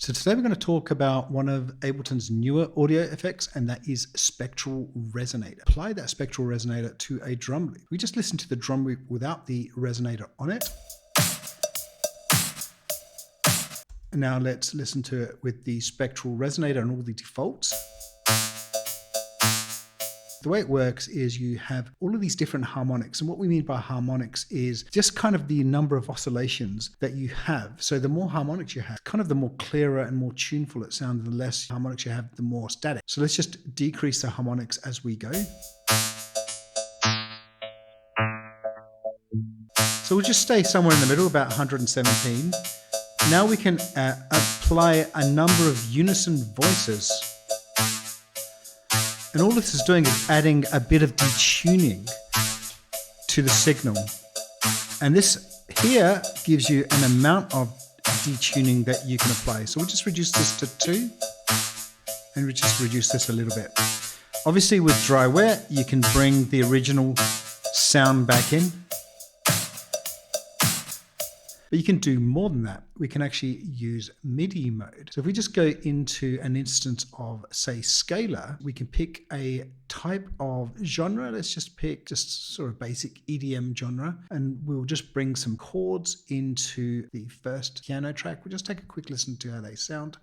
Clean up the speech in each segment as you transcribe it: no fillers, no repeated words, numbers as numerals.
So today we're going to talk about one of Ableton's newer audio effects, and that is Spectral Resonator. Apply that Spectral Resonator to a drum loop. We just listen to the drum loop without the resonator on it. And now let's listen to it with the Spectral Resonator and all the defaults. The way it works is you have all of these different harmonics. And what we mean by harmonics is just kind of the number of oscillations that you have. So the more harmonics you have, kind of the more clearer and more tuneful it sounds, the less harmonics you have, the more static. So let's just decrease the harmonics as we go. So we'll just stay somewhere in the middle, about 117. Now we can apply a number of unison voices. And all this is doing is adding a bit of detuning to the signal. And this here gives you an amount of detuning that you can apply. So we'll just reduce this to 2. And we'll just reduce this a little bit. Obviously with dry wet, you can bring the original sound back in. But you can do more than that. We can actually use MIDI mode. So if we just go into an instance of, say, scalar, we can pick a type of genre. Let's just pick just sort of basic EDM genre. And we'll just bring some chords into the first piano track. We'll just take a quick listen to how they sound.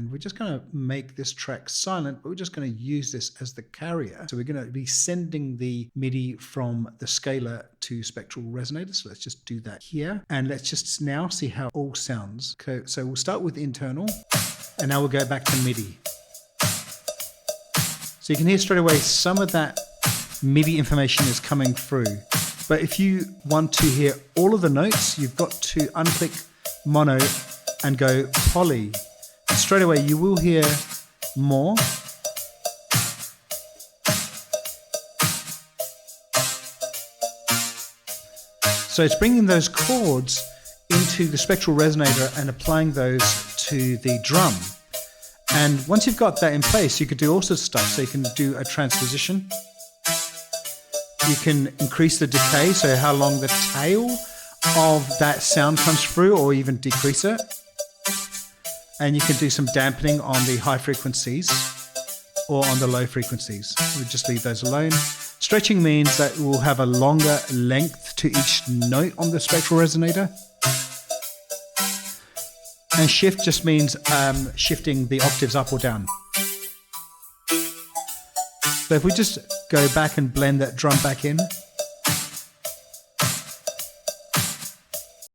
We're just going to make this track silent, but we're just going to use this as the carrier. So we're going to be sending the MIDI from the scalar to Spectral Resonator. So let's just do that here. And let's just now see how it all sounds. Okay, so we'll start with internal, and now we'll go back to MIDI. So you can hear straight away some of that MIDI information is coming through. But if you want to hear all of the notes, you've got to unclick mono and go poly. Straight away you will hear more. So it's bringing those chords into the Spectral Resonator and applying those to the drum. And once you've got that in place, you could do all sorts of stuff. So you can do a transposition. You can increase the decay, so how long the tail of that sound comes through, or even decrease it. And you can do some dampening on the high frequencies or on the low frequencies. We'll just leave those alone. Stretching means that we'll have a longer length to each note on the Spectral Resonator. And shift just means shifting the octaves up or down. So if we just go back and blend that drum back in,